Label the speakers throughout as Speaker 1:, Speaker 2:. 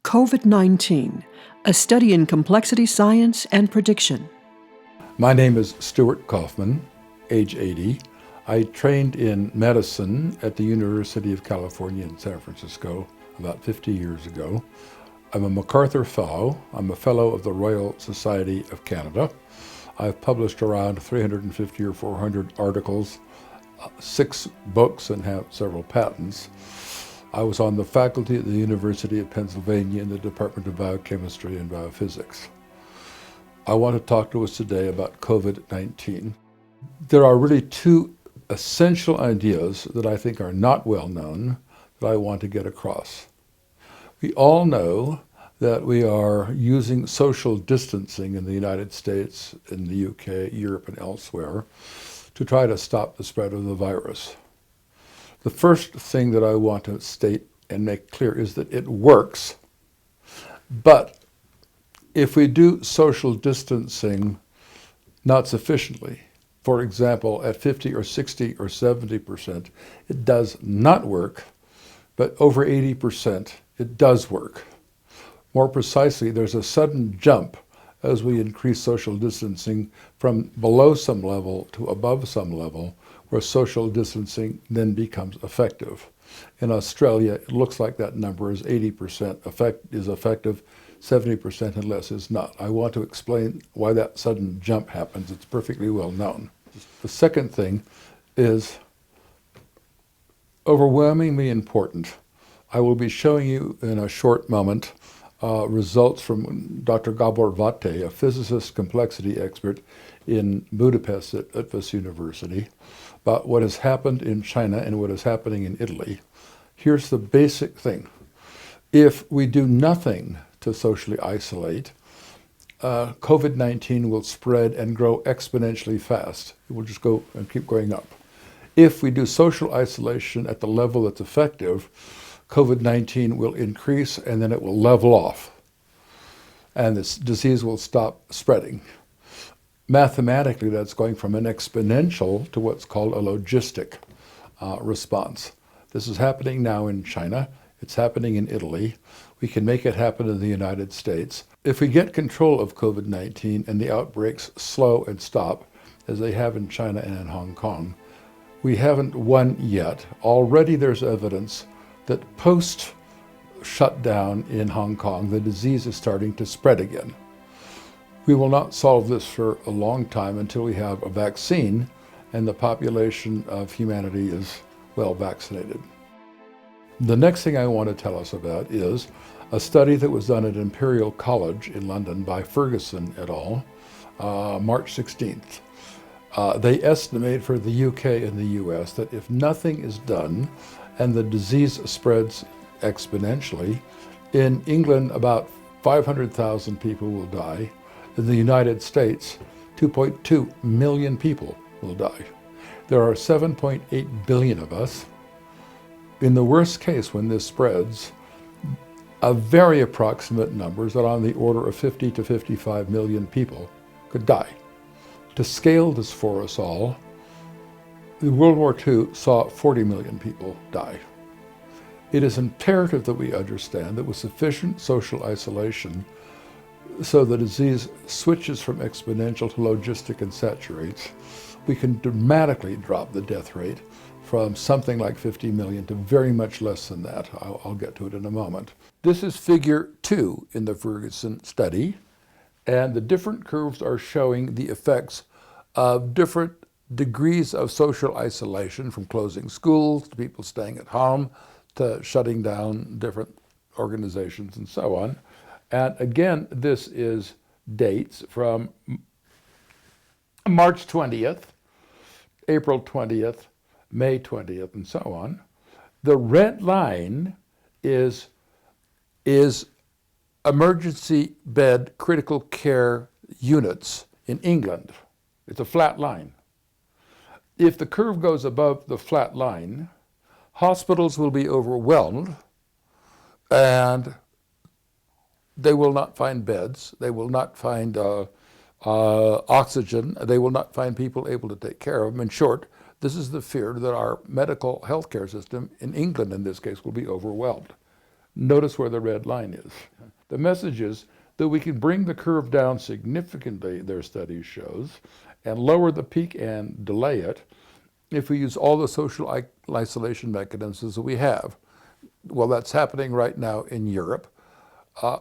Speaker 1: COVID-19, a study in complexity science and prediction.
Speaker 2: My name is Stuart Kaufman, age 80. I trained in medicine at the University of California in San Francisco about 50 years ago. I'm a MacArthur Fellow. I'm a Fellow of the Royal Society of Canada. I've published around 350 or 400 articles, 6 books, and have several patents. I was on the faculty at the University of Pennsylvania in the Department of Biochemistry and Biophysics. I want to talk to us today about COVID-19. There are really 2 essential ideas that I think are not well known that I want to get across. We all know that we are using social distancing in the United States, in the UK, Europe, and elsewhere to try to stop the spread of the virus. The first thing that I want to state and make clear is that it works, but if we do social distancing not sufficiently, for example, at 50 or 60 or 70%, it does not work, but over 80%, it does work. More precisely, there's a sudden jump as we increase social distancing from below some level to above some level, where social distancing then becomes effective. In Australia, it looks like that number is 80% effective, 70% and less is not. I want to explain why that sudden jump happens. It's perfectly well known. The second thing is overwhelmingly important. I will be showing you in a short moment results from Dr. Gabor Vate, a physicist complexity expert in Budapest at this university, about what has happened in China and what is happening in Italy. Here's the basic thing. If we do nothing to socially isolate, COVID-19 will spread and grow exponentially fast. It will just go and keep going up. If we do social isolation at the level that's effective, COVID-19 will increase and then it will level off, and this disease will stop spreading. Mathematically, that's going from an exponential to what's called a logistic response. This is happening now in China. It's happening in Italy. We can make it happen in the United States. If we get control of COVID-19 and the outbreaks slow and stop, as they have in China and in Hong Kong, we haven't won yet. Already there's evidence that post-shutdown in Hong Kong, the disease is starting to spread again. We will not solve this for a long time until we have a vaccine and the population of humanity is well vaccinated. The next thing I want to tell us about is a study that was done at Imperial College in London by Ferguson et al., March 16th. They estimate for the UK and the US that if nothing is done and the disease spreads exponentially, in England about 500,000 people will die. In the United States, 2.2 million people will die. There are 7.8 billion of us. In the worst case, when this spreads, a very approximate numbers that on the order of 50 to 55 million people could die. To scale this for us all, World War II saw 40 million people die. It is imperative that we understand that with sufficient social isolation, so the disease switches from exponential to logistic and saturates, we can dramatically drop the death rate from something like 50 million to very much less than that. I'll get to it in a moment. This is figure 2 in the Ferguson study, and the different curves are showing the effects of different degrees of social isolation, from closing schools to people staying at home to shutting down different organizations and so on. And again, this is dates from March 20th, April 20th, May 20th, and so on. The red line is emergency bed critical care units in England. It's a flat line. If the curve goes above the flat line, hospitals will be overwhelmed and they will not find beds, they will not find oxygen, they will not find people able to take care of them. In short, this is the fear that our medical healthcare system, in England in this case, will be overwhelmed. Notice where the red line is. The message is that we can bring the curve down significantly, their study shows, and lower the peak and delay it if we use all the social isolation mechanisms that we have. Well, that's happening right now in Europe.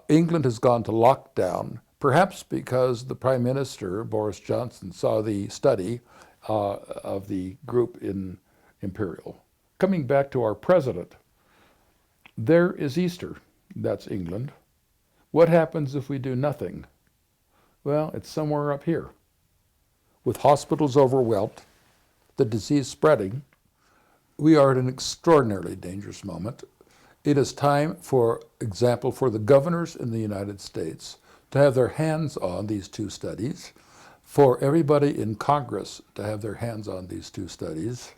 Speaker 2: England has gone to lockdown, perhaps because the Prime Minister, Boris Johnson, saw the study of the group in Imperial. Coming back to our president, there is Easter. That's England. What happens if we do nothing? Well, it's somewhere up here. With hospitals overwhelmed, the disease spreading, we are at an extraordinarily dangerous moment. It is time, for example, for the governors in the United States to have their hands on these two studies, for everybody in Congress to have their hands on these two studies.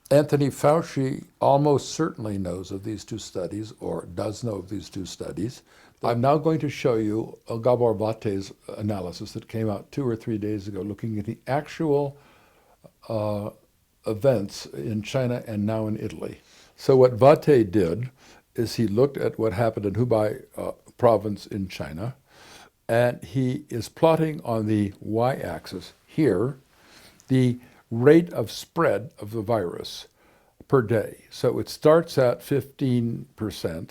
Speaker 2: Anthony Fauci almost certainly knows of these two studies, or does know of these two studies. I'm now going to show you Gabor Mate's analysis that came out 2 or 3 days ago, looking at the actual events in China and now in Italy. So what Vate did is he looked at what happened in Hubei province in China, and he is plotting on the y-axis here the rate of spread of the virus per day. So it starts at 15%.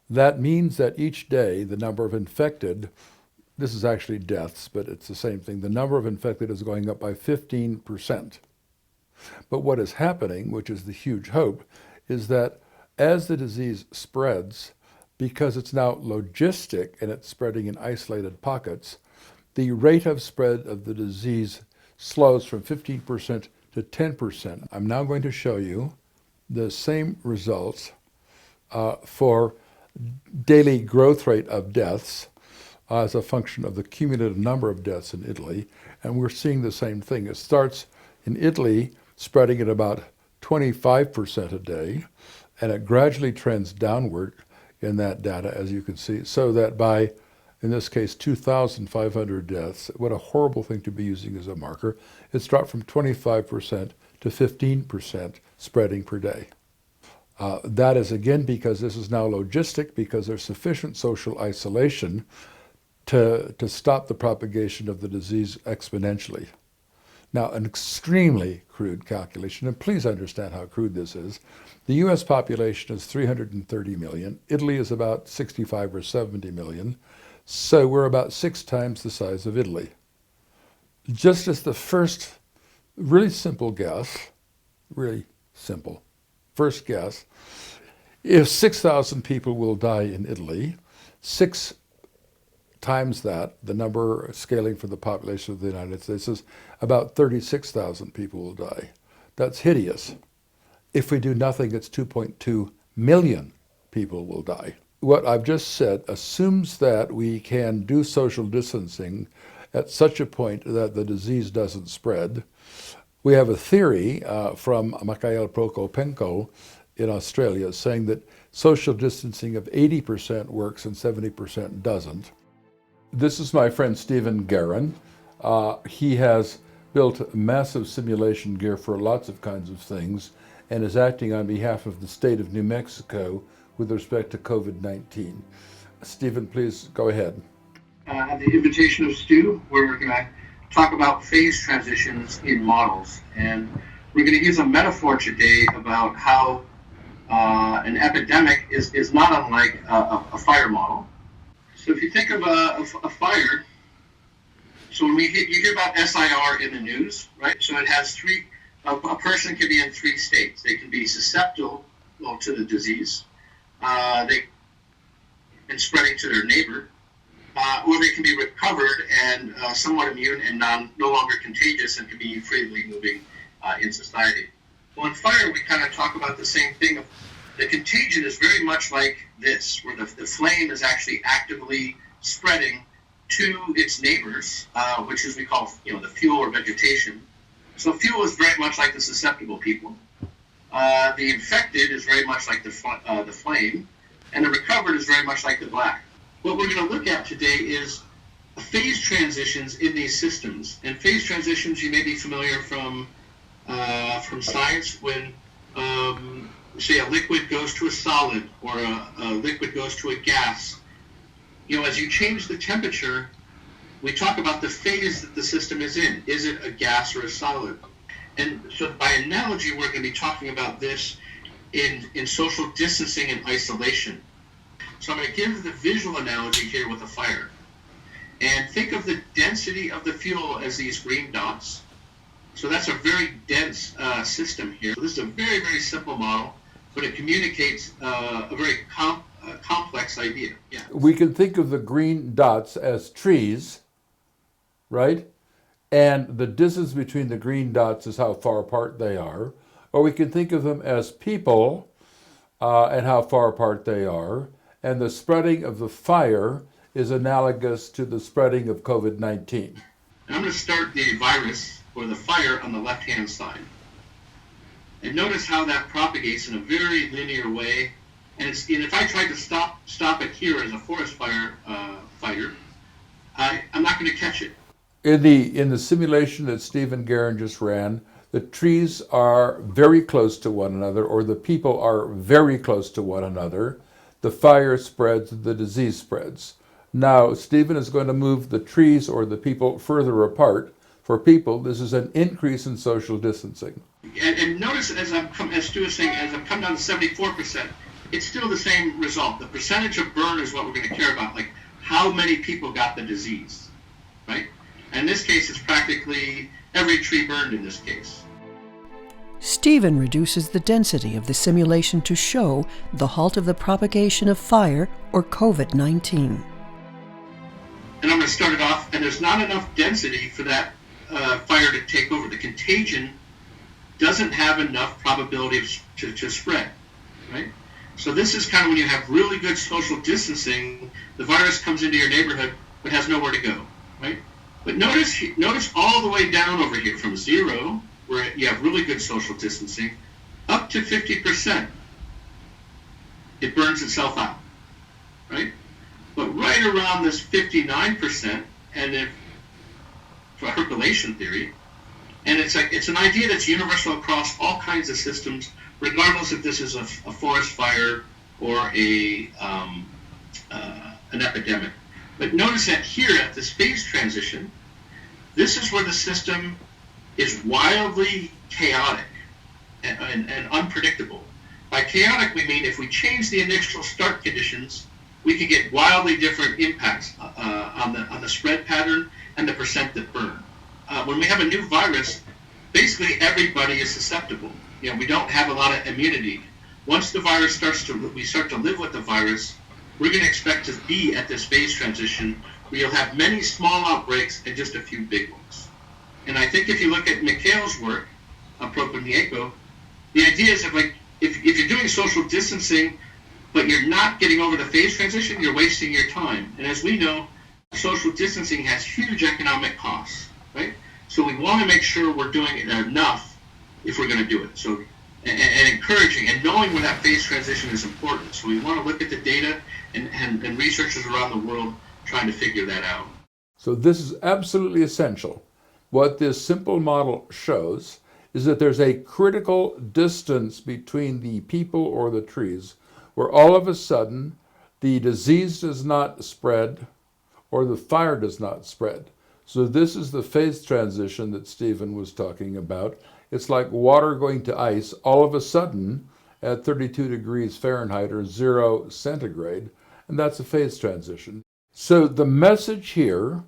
Speaker 2: That means that each day the number of infected, this is actually deaths, but it's the same thing, the number of infected is going up by 15%. But what is happening, which is the huge hope, is that as the disease spreads, because it's now logistic and it's spreading in isolated pockets, the rate of spread of the disease slows from 15% to 10%. I'm now going to show you the same results for daily growth rate of deaths as a function of the cumulative number of deaths in Italy, and we're seeing the same thing. It starts in Italy spreading at about 25% a day, and it gradually trends downward in that data, as you can see, so that by, in this case, 2,500 deaths, what a horrible thing to be using as a marker, it's dropped from 25% to 15% spreading per day. That is, again, because this is now logistic, because there's sufficient social isolation to stop the propagation of the disease exponentially. Now, an extremely crude calculation, and please understand how crude this is. The U.S. population is 330 million. Italy is about 65 or 70 million. So we're about 6 times the size of Italy. Just as the first really simple guess, really simple, first guess, if 6,000 people will die in Italy, 6 times that, the number scaling for the population of the United States is about 36,000 people will die. That's hideous. If we do nothing, it's 2.2 million people will die. What I've just said assumes that we can do social distancing at such a point that the disease doesn't spread. We have a theory from Mikhail Prokopenko in Australia saying that social distancing of 80% works and 70% doesn't. This is my friend Stephen Guerin. He has built massive simulation gear for lots of kinds of things and is acting on behalf of the state of New Mexico with respect to COVID-19. Stephen, please go ahead.
Speaker 3: At the invitation of Stu, we're going to talk about phase transitions in models. And we're going to use a metaphor today about how an epidemic is not unlike a fire model. So if you think of a fire, so when you hear about SIR in the news, right? So it has a person can be in 3 states. They can be susceptible to the disease, and spreading to their neighbor, or they can be recovered and somewhat immune and no longer contagious and can be freely moving in society. Well, in fire, we kind of talk about the same thing. The contagion is very much like this, where the flame is actually actively spreading to its neighbors, which is we call the fuel or vegetation. So fuel is very much like the susceptible people. The infected is very much like the flame, and the recovered is very much like the black. What we're going to look at today is phase transitions in these systems. And phase transitions, you may be familiar from science when, say, a liquid goes to a solid or a liquid goes to a gas. as you change the temperature, we talk about the phase that the system is in. Is it a gas or a solid? And so by analogy, we're going to be talking about this in social distancing and isolation. So I'm going to give the visual analogy here with a fire. And think of the density of the fuel as these green dots. So that's a very dense system here. So this is a very, very simple model, but it communicates a very complex idea. Yeah.
Speaker 2: We can think of the green dots as trees, right? And the distance between the green dots is how far apart they are. Or we can think of them as people and how far apart they are. And the spreading of the fire is analogous to the spreading of COVID-19.
Speaker 3: I'm going to start the virus or the fire on the left-hand side. And notice how that propagates in a very linear way. And if I tried to stop it here as a forest fire fighter, I'm not going to catch it.
Speaker 2: In the simulation that Stephen Guerin just ran, the trees are very close to one another, or the people are very close to one another. The fire spreads, the disease spreads. Now, Stephen is going to move the trees or the people further apart. For people, this is an increase in social distancing.
Speaker 3: And notice, as Stu was saying, as I've come down to 74%, it's still the same result. The percentage of burn is what we're going to care about, like how many people got the disease, right? And in this case, it's practically every tree burned in this case.
Speaker 1: Stephen reduces the density of the simulation to show the halt of the propagation of fire or COVID-19.
Speaker 3: And I'm going to start it off, and there's not enough density for that fire to take over. The contagion doesn't have enough probability to spread, right? So this is kind of when you have really good social distancing, the virus comes into your neighborhood but has nowhere to go, right? But notice all the way down over here from 0, where you have really good social distancing, up to 50%. It burns itself out, right? But right around this 59%, and if for percolation theory, and it's an idea that's universal across all kinds of systems, regardless if this is a forest fire or an epidemic. But notice that here at this phase transition, this is where the system is wildly chaotic and unpredictable. By chaotic, we mean if we change the initial start conditions, we could get wildly different impacts on the spread pattern and the percent that burn. When we have a new virus, basically everybody is susceptible. We don't have a lot of immunity. Once the virus we start to live with the virus, we're going to expect to be at this phase transition where you'll have many small outbreaks and just a few big ones. And I think if you look at Bcells' work on Propagnieco, the idea is that if you're doing social distancing, but you're not getting over the phase transition, you're wasting your time. And as we know, social distancing has huge economic costs, right? So we want to make sure we're doing it enough if we're going to do it. So, and encouraging and knowing where that phase transition is important. So we want to look at the data and researchers around the world trying to figure that out.
Speaker 2: So this is absolutely essential. What this simple model shows is that there's a critical distance between the people or the trees where all of a sudden the disease does not spread or the fire does not spread. So this is the phase transition that Stephen was talking about. It's like water going to ice all of a sudden at 32 degrees Fahrenheit or 0 centigrade, and that's a phase transition. So the message here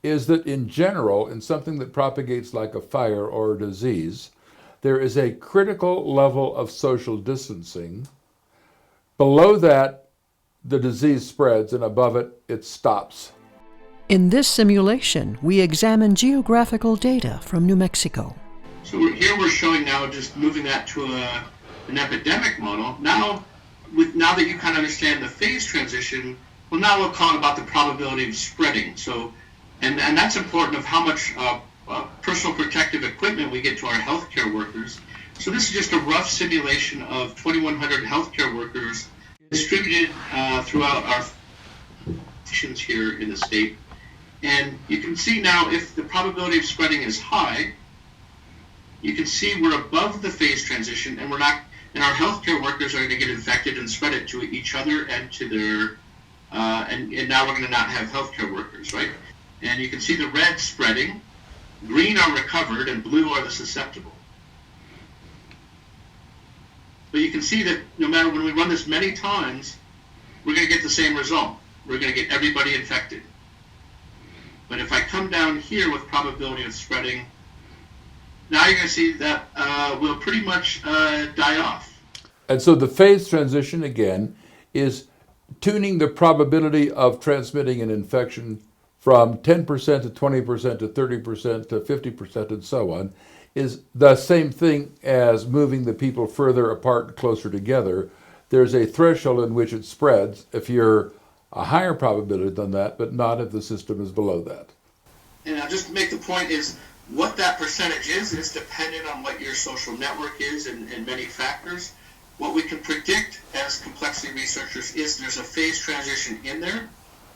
Speaker 2: is that in general, in something that propagates like a fire or a disease, there is a critical level of social distancing. Below that, the disease spreads, and above it, it stops.
Speaker 1: In this simulation, we examine geographical data from New Mexico.
Speaker 3: So here we're showing now, just moving that to an epidemic model. Now that you kind of understand the phase transition, well, now we'll call it about the probability of spreading. So, and that's important of how much personal protective equipment we get to our healthcare workers. So this is just a rough simulation of 2,100 healthcare workers distributed throughout our stations here in the state. And you can see now if the probability of spreading is high, you can see we're above the phase transition, and our healthcare workers are going to get infected and spread it to each other and to and now we're going to not have healthcare workers, right? And you can see the red spreading, green are recovered, and blue are the susceptible. But you can see that no matter when we run this many times, we're going to get the same result. We're going to get everybody infected. But if I come down here with probability of spreading, now you're going to see that will pretty much die off.
Speaker 2: And so the phase transition, again, is tuning the probability of transmitting an infection from 10% to 20% to 30% to 50% and so on, is the same thing as moving the people further apart and closer together. There's a threshold in which it spreads if you're a higher probability than that, but not if the system is below that.
Speaker 3: And I'll just make the point is what that percentage is dependent on what your social network is and many factors. What we can predict as complexity researchers is there's a phase transition in there.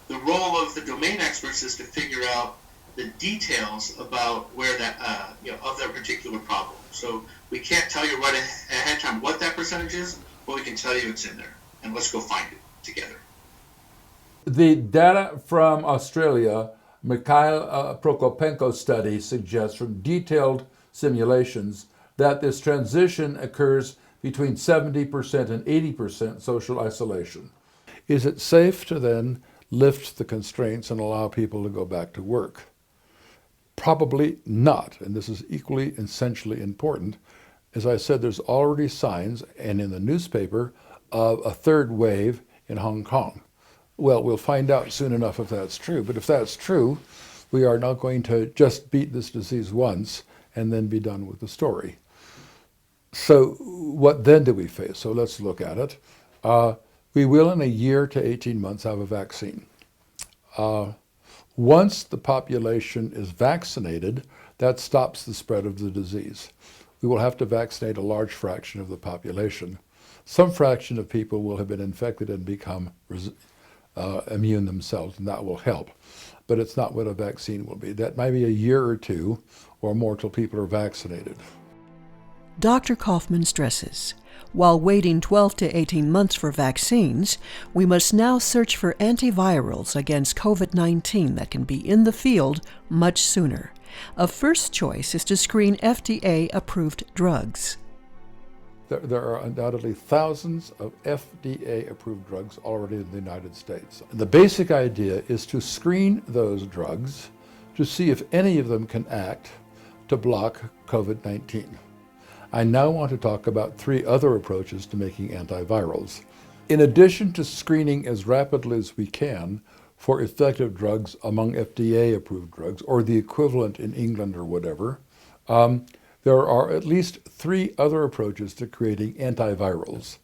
Speaker 3: The role of the domain experts is to figure out the details about where that, of that particular problem. So we can't tell you right ahead of time what that percentage is, but we can tell you it's in there. And let's go find it together.
Speaker 2: The data from Australia, Mikhail Prokopenko's study, suggests from detailed simulations that this transition occurs between 70% and 80% social isolation. Is it safe to then lift the constraints and allow people to go back to work? Probably not, and this is equally essentially important. As I said, there's already signs, and in the newspaper, of a third wave in Hong Kong. Well, we'll find out soon enough if that's true, but if that's true, we are not going to just beat this disease once and then be done with the story. So what then do we face? So let's look at it. We will in a year to 18 months have a vaccine. Once the population is vaccinated, that stops the spread of the disease. We will have to vaccinate a large fraction of the population. Some fraction of people will have been infected and become immune themselves, and that will help. But it's not what a vaccine will be. That might be a year or two or more till people are vaccinated.
Speaker 1: Dr. Kaufman stresses, while waiting 12 to 18 months for vaccines, we must now search for antivirals against COVID-19 that can be in the field much sooner. A first choice is to screen FDA-approved drugs.
Speaker 2: There are undoubtedly thousands of FDA-approved drugs already in the United States. The basic idea is to screen those drugs to see if any of them can act to block COVID-19. I now want to talk about three other approaches to making antivirals. In addition to screening as rapidly as we can for effective drugs among FDA-approved drugs, or the equivalent in England or whatever, there are at least three other approaches to creating antivirals.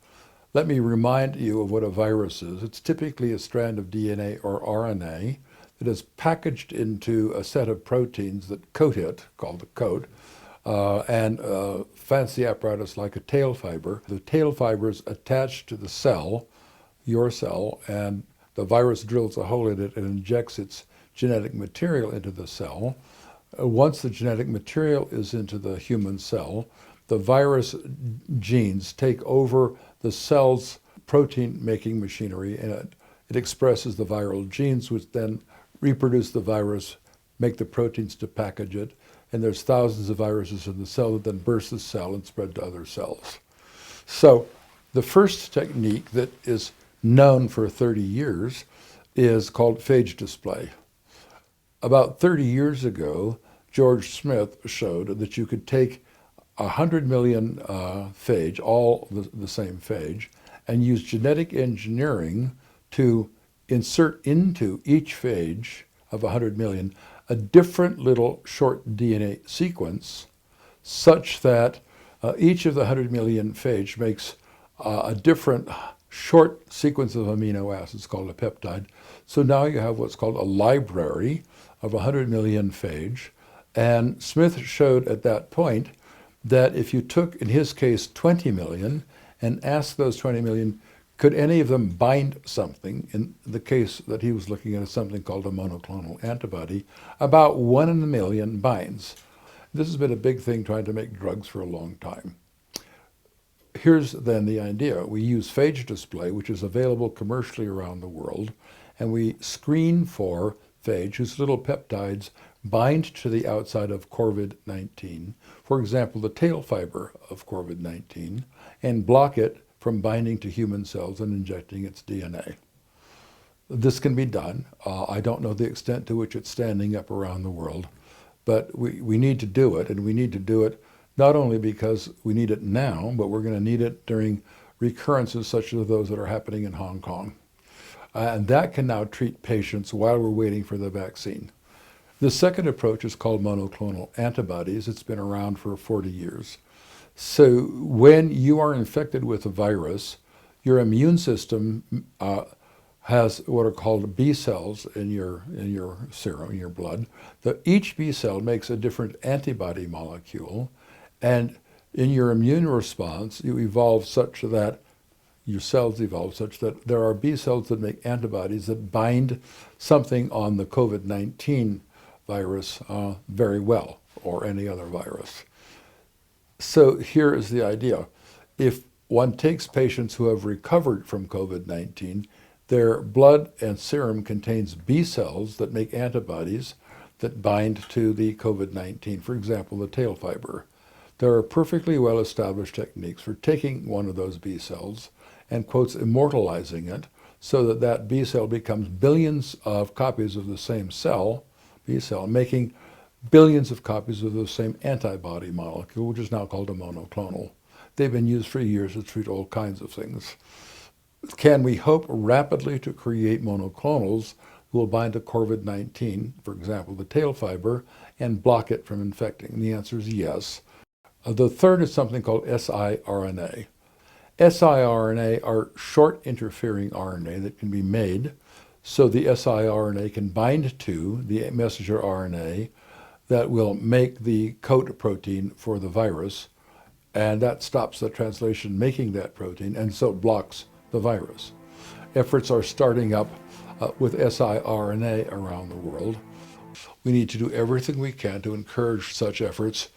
Speaker 2: Let me remind you of what a virus is. It's typically a strand of DNA or RNA that is packaged into a set of proteins that coat it, called the coat, and a fancy apparatus like a tail fiber. The tail fiber is attached to the cell, your cell, and the virus drills a hole in it and injects its genetic material into the cell. Once the genetic material is into the human cell, the virus genes take over the cell's protein-making machinery, and it expresses the viral genes, which then reproduce the virus, make the proteins to package it, and there's thousands of viruses in the cell that then burst the cell and spread to other cells. So the first technique that is known for 30 years is called phage display. About 30 years ago, George Smith showed that you could take 100 million phage, all the same phage, and use genetic engineering to insert into each phage of 100 million a different little short DNA sequence such that each of the 100 million phage makes a different short sequence of amino acids called a peptide. So now you have what's called a library of 100 million phage. And Smith showed at that point that if you took, in his case, 20 million and asked those 20 million, could any of them bind something? In the case that he was looking at something called a monoclonal antibody, about 1 in a million binds. This has been a big thing trying to make drugs for a long time. Here's then the idea. We use phage display, which is available commercially around the world, and we screen for phage, whose little peptides bind to the outside of Covid-19, for example, the tail fiber of Covid-19, and block it from binding to human cells and injecting its DNA. This can be done. I don't know the extent to which it's standing up around the world, but we need to do it, and we need to do it not only because we need it now, but we're going to need it during recurrences such as those that are happening in Hong Kong. And that can now treat patients while we're waiting for the vaccine. The second approach is called monoclonal antibodies. It's been around for 40 years. So when you are infected with a virus, your immune system has what are called Bcells in your serum, in your blood. Each B cell makes a different antibody molecule, and in your immune response, your cells evolve such that there are B cells that make antibodies that bind something on the COVID-19 virus very well, or any other virus. So here is the idea. If one takes patients who have recovered from COVID-19, their blood and serum contains B cells that make antibodies that bind to the COVID-19, for example, the tail fiber. There are perfectly well-established techniques for taking one of those B cells and, quotes, immortalizing it so that that B cell becomes billions of copies of the same cell, B cell, making billions of copies of the same antibody molecule, which is now called a monoclonal. They've been used for years to treat all kinds of things. Can we hope rapidly to create monoclonals who will bind to COVID-19, for example, the tail fiber, and block it from infecting? And the answer is yes. The third is something called siRNA. siRNA are short interfering RNA that can be made so the siRNA can bind to the messenger RNA that will make the coat protein for the virus, and that stops the translation making that protein, and so it blocks the virus. Efforts are starting up with siRNA around the world. We need to do everything we can to encourage such efforts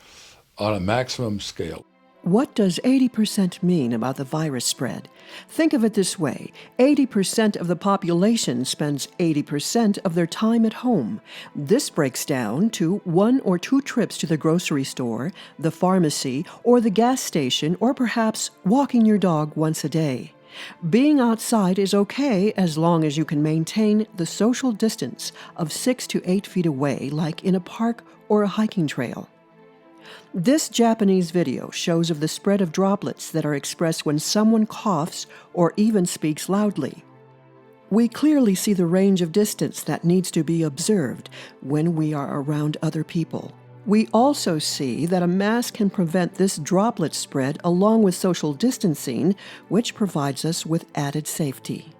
Speaker 2: on a maximum scale.
Speaker 1: What does 80% mean about the virus spread? Think of it this way. 80% of the population spends 80% of their time at home. This breaks down to 1 or 2 trips to the grocery store, the pharmacy, or the gas station, or perhaps walking your dog once a day. Being outside is okay as long as you can maintain the social distance of 6 to 8 feet away, like in a park or a hiking trail. This Japanese video shows of the spread of droplets that are expressed when someone coughs or even speaks loudly. We clearly see the range of distance that needs to be observed when we are around other people. We also see that a mask can prevent this droplet spread along with social distancing, which provides us with added safety.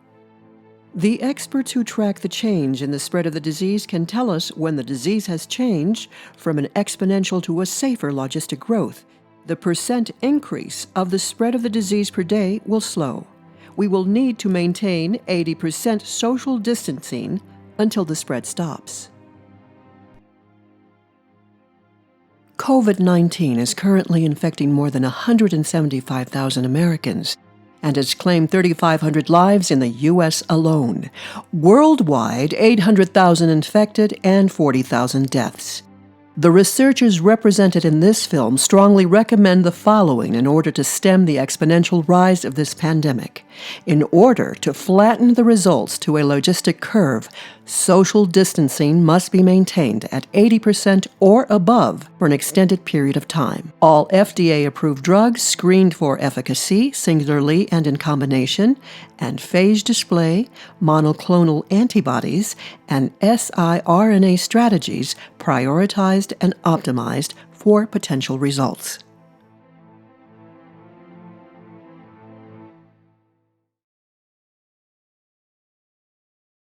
Speaker 1: The experts who track the change in the spread of the disease can tell us when the disease has changed from an exponential to a safer logistic growth. The percent increase of the spread of the disease per day will slow. We will need to maintain 80% social distancing until the spread stops. COVID-19 is currently infecting more than 175,000 Americans and has claimed 3,500 lives in the U.S. alone. Worldwide, 800,000 infected and 40,000 deaths. The researchers represented in this film strongly recommend the following in order to stem the exponential rise of this pandemic. In order to flatten the results to a logistic curve, social distancing must be maintained at 80% or above for an extended period of time. All FDA-approved drugs screened for efficacy, singularly and in combination, and phage display, monoclonal antibodies, and siRNA strategies prioritized and optimized for potential results.